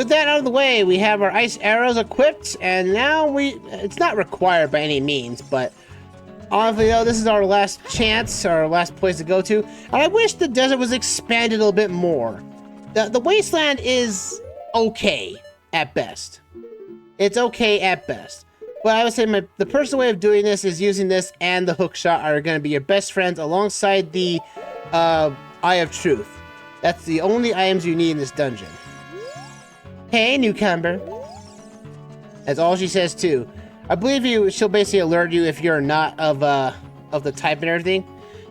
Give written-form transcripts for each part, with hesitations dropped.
with that out of the way, we have our ice arrows equipped, and now it's not required by any means, but honestly though, this is our last chance, our last place to go to. And I wish the desert was expanded a little bit more. The wasteland is okay at best. It's okay at best. But I would say the personal way of doing this is using this and the hookshot are going to be your best friends alongside the Eye of Truth. That's the only items you need in this dungeon. Hey, newcomer. That's all she says too. I believe she'll basically alert you if you're not of the type and everything.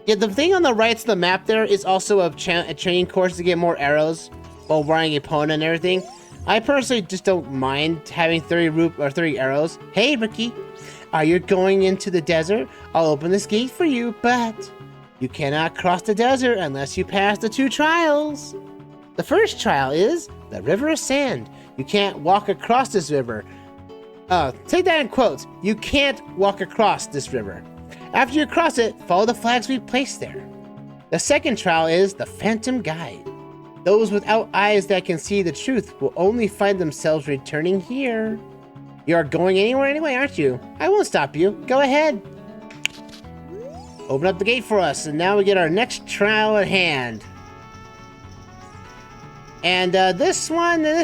Yeah, the thing on the right of the map there is also a training course to get more arrows while riding opponent and everything. I personally just don't mind having 30 arrows. Hey, Ricky, are you going into the desert? I'll open this gate for you, but you cannot cross the desert unless you pass the 2 trials. The first trial is the River of Sand. You can't walk across this river. Take that in quotes. You can't walk across this river. After you cross it, follow the flags we placed there. The second trial is the Phantom Guide. Those without eyes that can see the truth will only find themselves returning here. You are going anywhere anyway, aren't you? I won't stop you. Go ahead. Open up the gate for us, and now we get our next trial at hand. And this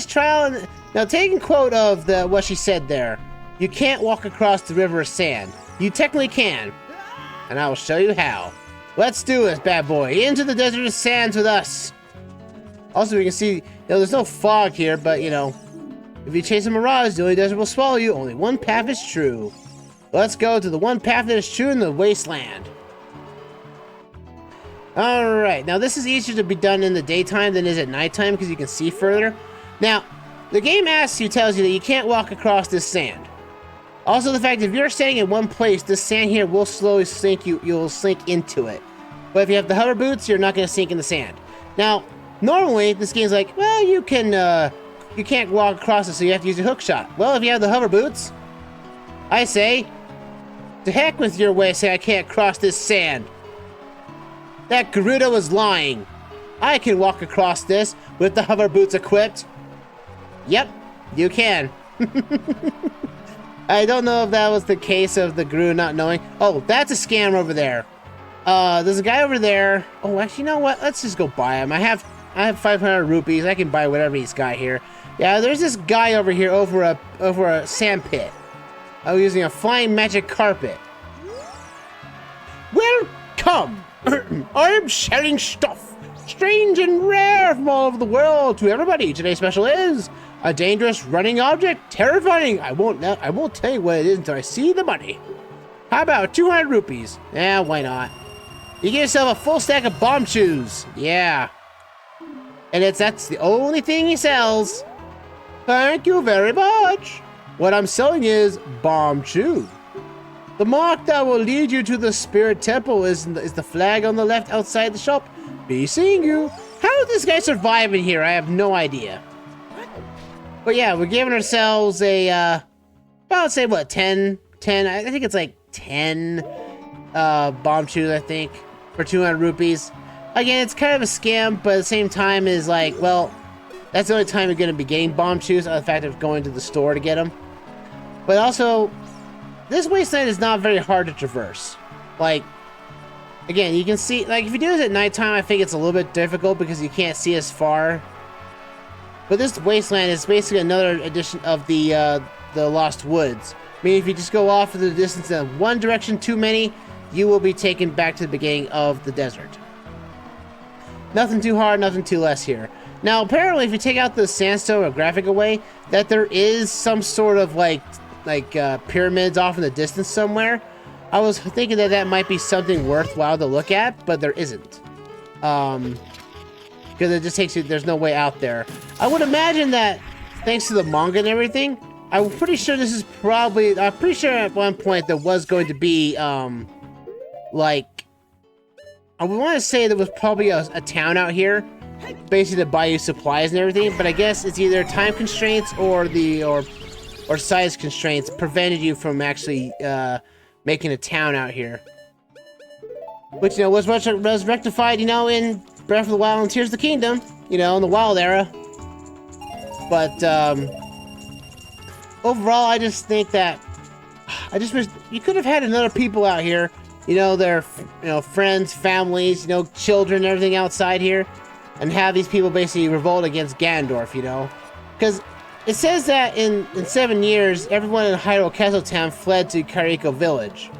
trial, now taking quote of what she said there, you can't walk across the River of Sand. You technically can, and I will show you how. Let's do this, bad boy. Into the Desert of Sands with us. Also, we can see, there's no fog here, but, if you chase a mirage, the only desert will swallow you. Only one path is true. Let's go to the one path that is true in the wasteland. Alright, now this is easier to be done in the daytime than it is at nighttime because you can see further. Now, the game tells you that you can't walk across this sand. Also, the fact if you're standing in one place, this sand here will slowly sink you'll sink into it. But if you have the hover boots, you're not going to sink in the sand. Now, normally, this game's like, well, you can't walk across it, so you have to use a hook shot. Well, if you have the hover boots, I say, to heck with your way, say I can't cross this sand. That Gerudo is lying. I can walk across this with the hover boots equipped. Yep, you can. I don't know if that was the case of the Gerudo not knowing. Oh, that's a scam over there. There's a guy over there. Oh, actually, you know what? Let's just go buy him. I have 500 rupees. I can buy whatever he's got here. Yeah, there's this guy over here over a sand pit. I'm using a flying magic carpet. Welcome! I'm selling stuff, strange and rare from all over the world to everybody. Today's special is a dangerous running object, terrifying. I won't tell you what it is until I see the money. How about 200 rupees? Yeah, why not? You get yourself a full stack of Bombchus. Yeah. And that's the only thing he sells. Thank you very much. What I'm selling is Bombchu. The mark that will lead you to the Spirit Temple is the flag on the left outside the shop. Be seeing you. How did this guy survive in here? I have no idea. But yeah, we're giving ourselves a, about say what, 10, I think it's like 10 Bombchus, I think, for 200 rupees. Again, it's kind of a scam, but at the same time is like, well, that's the only time you're going to be getting Bombchus, the fact of going to the store to get them. But also, this wasteland is not very hard to traverse. Like, again, you can see, like, if you do this at nighttime, I think it's a little bit difficult because you can't see as far. But this wasteland is basically another edition of the Lost Woods. I mean, if you just go off in the distance in one direction too many, you will be taken back to the beginning of the desert. Nothing too hard, nothing too less here. Now, apparently, if you take out the sandstone or graphic away, that there is some sort of, like pyramids off in the distance somewhere. I was thinking that might be something worthwhile to look at, but there isn't. Because it just takes you, there's no way out there. I would imagine that, thanks to the manga and everything, I'm pretty sure this is probably, I'm pretty sure at one point there was going to be, like, I would want to say there was probably a town out here, basically to buy you supplies and everything, but I guess it's either time constraints or size constraints prevented you from actually making a town out here. Which, was rectified, in Breath of the Wild and Tears of the Kingdom, in the Wild era. But overall, I just think that I just wish you could have had another people out here. You know, their friends, families, children, everything outside here, and have these people basically revolt against Ganondorf. Because it says that in 7 years, everyone in Hyrule Castle Town fled to Kaepora Village.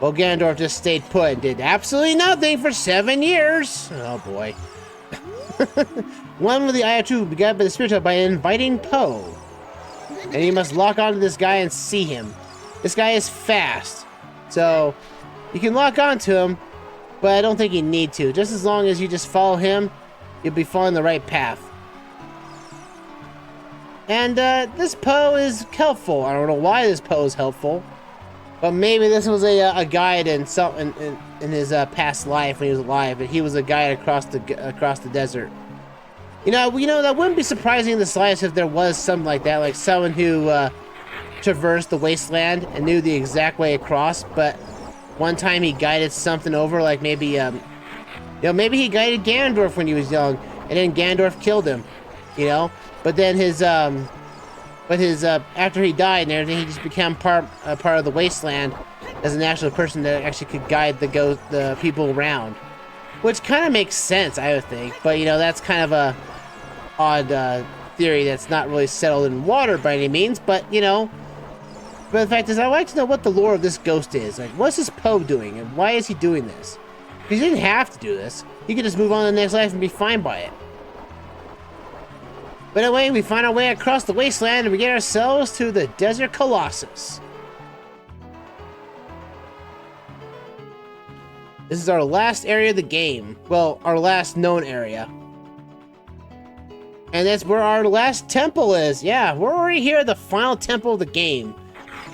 Well, Ganondorf just stayed put and did absolutely nothing for 7 years. Oh boy. One with the Eye of Truth began by the spiritual by inviting Poe. And you must lock onto this guy and see him. This guy is fast. So, you can lock onto him, but I don't think you need to. Just as long as you just follow him, you'll be following the right path. And this Poe is helpful. I don't know why this Poe is helpful. But maybe this was a guide in his past life when he was alive, and he was a guide across the desert. That wouldn't be surprising in the slightest if there was something like that, like someone who traversed the wasteland and knew the exact way across, but one time he guided something over, like maybe maybe he guided Ganondorf when he was young, and then Ganondorf killed him, But then after he died and everything, he just became part of the wasteland as an actual person that actually could guide the people around, which kind of makes sense, I would think. But that's kind of a odd theory that's not really settled in water by any means. But but the fact is, I'd like to know what the lore of this ghost is. Like, what's this Poe doing, and why is he doing this? Because he didn't have to do this. He could just move on to the next life and be fine by it. But anyway, we find our way across the wasteland and we get ourselves to the Desert Colossus. This is our last area of the game. Well, our last known area. And that's where our last temple is. Yeah, we're already here at the final temple of the game.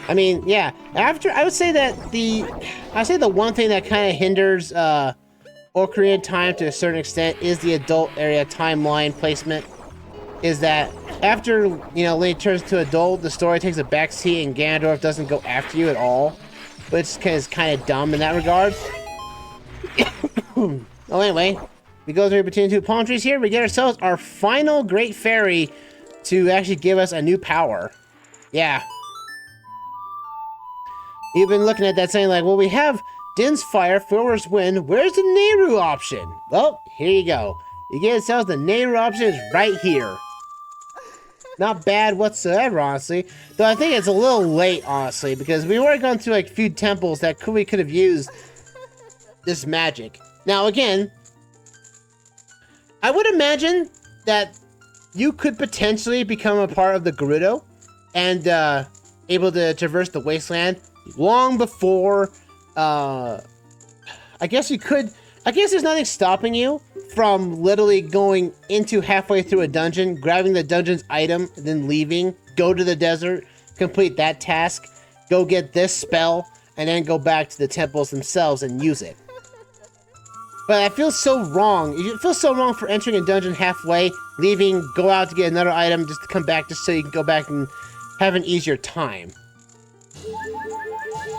I mean, yeah, I would say the one thing that kind of hinders Ocarina of Time to a certain extent is the adult area timeline placement. Is that after, Link turns to adult, the story takes a backseat and Ganondorf doesn't go after you at all, which is kind of dumb in that regard. Oh, anyway, we go through between two palm trees here. We get ourselves our final Great Fairy to actually give us a new power. Yeah. You've been looking at that saying like, well, we have Din's Fire, Thor's Wind. Where's the Nayru option? Well, here you go. You get yourselves the Nayru option is right here. Not bad whatsoever, honestly. Though I think it's a little late, honestly, because we were going through like a few temples that we could have used this magic. Now, again, I would imagine that you could potentially become a part of the Gerudo and able to traverse the wasteland long before. I guess you could. I guess there's nothing stopping you from literally going into halfway through a dungeon, grabbing the dungeon's item, and then leaving, go to the desert, complete that task, go get this spell, and then go back to the temples themselves and use it. But I feel so wrong. It feels so wrong for entering a dungeon halfway, leaving, go out to get another item just to come back just so you can go back and have an easier time.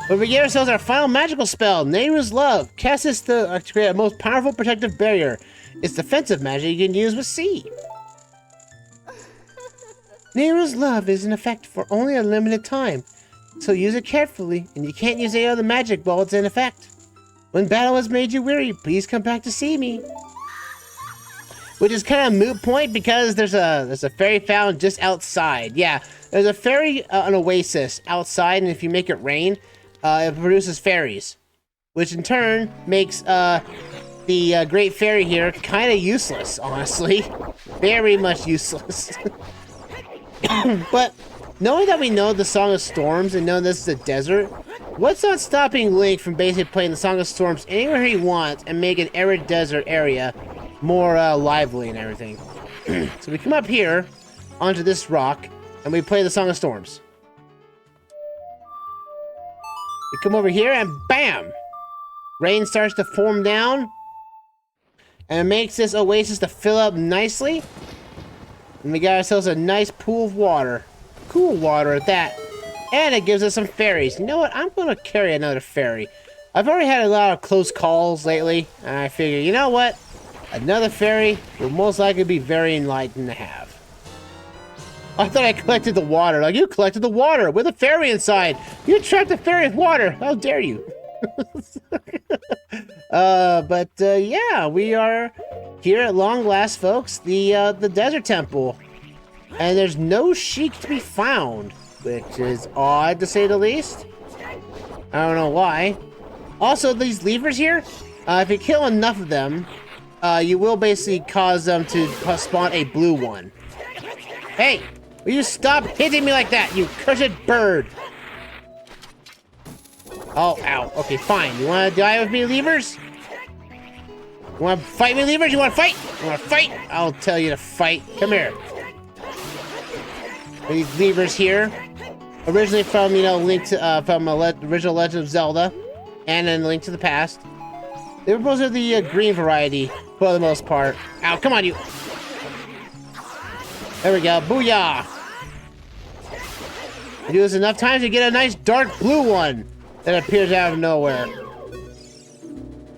But we get ourselves our final magical spell, Nayru's Love. Cast this to create a most powerful protective barrier. It's defensive magic you can use with C. Nayru's Love is in effect for only a limited time, so use it carefully, and you can't use any other magic while it's in effect. When battle has made you weary, please come back to see me. Which is kind of a moot point because there's a fairy fountain just outside. Yeah, there's a fairy, an oasis outside, and if you make it rain, it produces fairies, which in turn makes the Great Fairy here kind of useless, honestly. Very much useless. But knowing that we know the Song of Storms and knowing this is a desert, what's not stopping Link from basically playing the Song of Storms anywhere he wants and make an arid desert area more lively and everything? So we come up here onto this rock and we play the Song of Storms. We come over here and bam! Rain starts to form down. And it makes this oasis to fill up nicely. And we got ourselves a nice pool of water. Cool water at that. And it gives us some fairies. You know what? I'm going to carry another fairy. I've already had a lot of close calls lately. And I figure, you know what? Another fairy will most likely be very enlightened to have. I thought I collected the water. Like, you collected the water with a fairy inside. You trapped a fairy with water. How dare you? Yeah, we are here at long last, folks. The desert temple. And there's no Sheik to be found, which is odd to say the least. I don't know why. Also, these Leevers here, if you kill enough of them, you will basically cause them to spawn a blue one. Hey, will you stop hitting me like that, you cursed bird? Oh, ow. Okay, fine. You want to die with me, Leevers? You want to fight me, Leevers? You want to fight? You want to fight? I'll tell you to fight. Come here. These Leevers here, originally from, you know, Link to, from original Legend of Zelda, and then Link to the Past. They were mostly the green variety, for the most part. Ow, come on, you. There we go. Booyah! You do this enough times, you get a nice dark blue one that appears out of nowhere.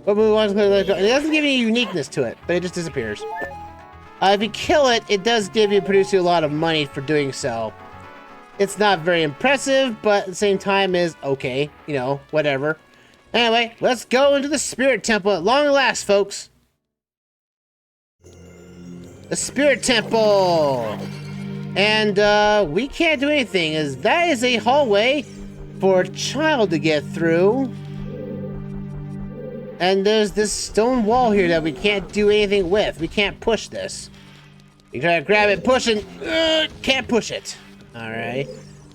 But it doesn't give any uniqueness to it, but it just disappears. If you kill it, it does produce you a lot of money for doing so. It's not very impressive, but at the same time is okay, you know, whatever. Anyway, let's go into the Spirit Temple at long last, folks. The Spirit Temple! And, we can't do anything, as that is a hallway for a child to get through. And there's this stone wall here that we can't do anything with. We can't push this. You try to grab it, push it, can't push it. Alright.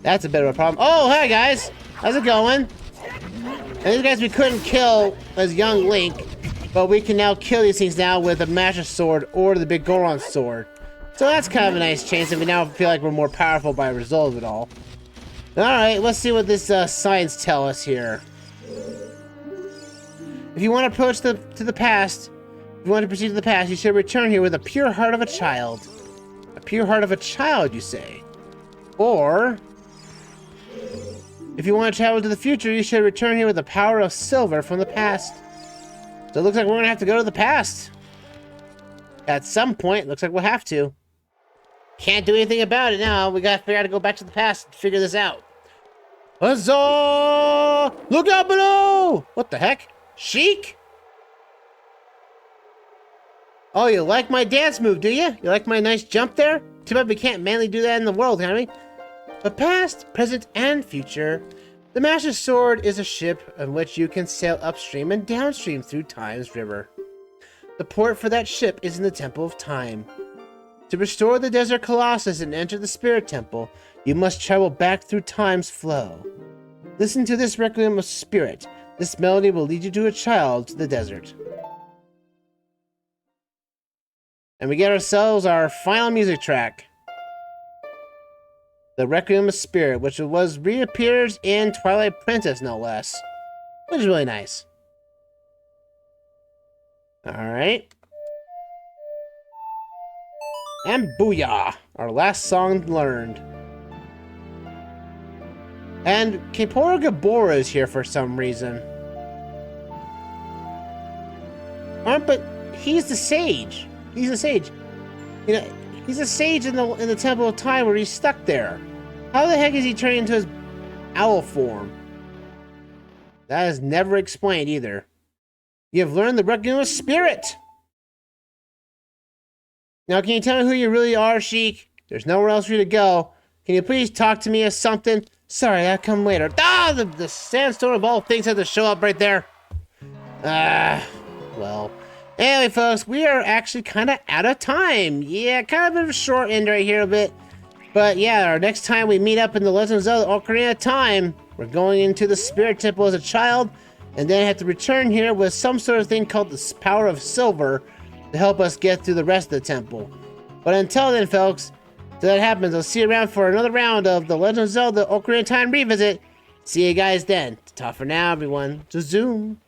That's a bit of a problem. Oh, hi guys! How's it going? And these guys we couldn't kill as young Link, but we can now kill these things now with a Master Sword or the Big Goron Sword. So that's kind of a nice change, and we now feel like we're more powerful by result of it all. Alright, let's see what this signs tell us here. If you want to approach to the past, if you want to proceed to the past, you should return here with a pure heart of a child. A pure heart of a child, you say? Or, if you want to travel to the future, you should return here with the power of silver from the past. So it looks like we're going to have to go to the past. At some point, it looks like we'll have to. Can't do anything about it now. We got to figure out to go back to the past and figure this out. Huzzah! Look out below! What the heck? Sheik? Oh, you like my dance move, do you? You like my nice jump there? Too bad we can't manly do that in the world, can we? But past, present, and future, the Master Sword is a ship on which you can sail upstream and downstream through Time's river. The port for that ship is in the Temple of Time. To restore the Desert Colossus and enter the Spirit Temple, you must travel back through Time's flow. Listen to this Requiem of Spirit. This melody will lead you to a child to the desert. And we get ourselves our final music track. The Requiem of Spirit, which reappears in Twilight Princess, no less. Which is really nice. Alright. And booyah! Our last song learned. And Gaebora is here for some reason. But he's the sage. He's a sage. You know, he's a sage in the Temple of Time where he's stuck there. How the heck is he turning into his owl form? That is never explained either. You have learned the Requiem of Spirit. Now, can you tell me who you really are, Sheik? There's nowhere else for you to go. Can you please talk to me as something? Sorry, I'll come later. Ah, the sandstone of all things had to show up right there. Well. Anyway, folks, we are actually kind of out of time. Yeah, kind of a short end right here a bit. But yeah, our next time we meet up in the Legend of Zelda Ocarina of Time, we're going into the Spirit Temple as a child, and then have to return here with some sort of thing called the Power of Silver to help us get through the rest of the temple. But until then, folks, till that happens, I'll see you around for another round of the Legend of Zelda Ocarina of Time Revisit. See you guys then. Ta for now, everyone. To Zoom.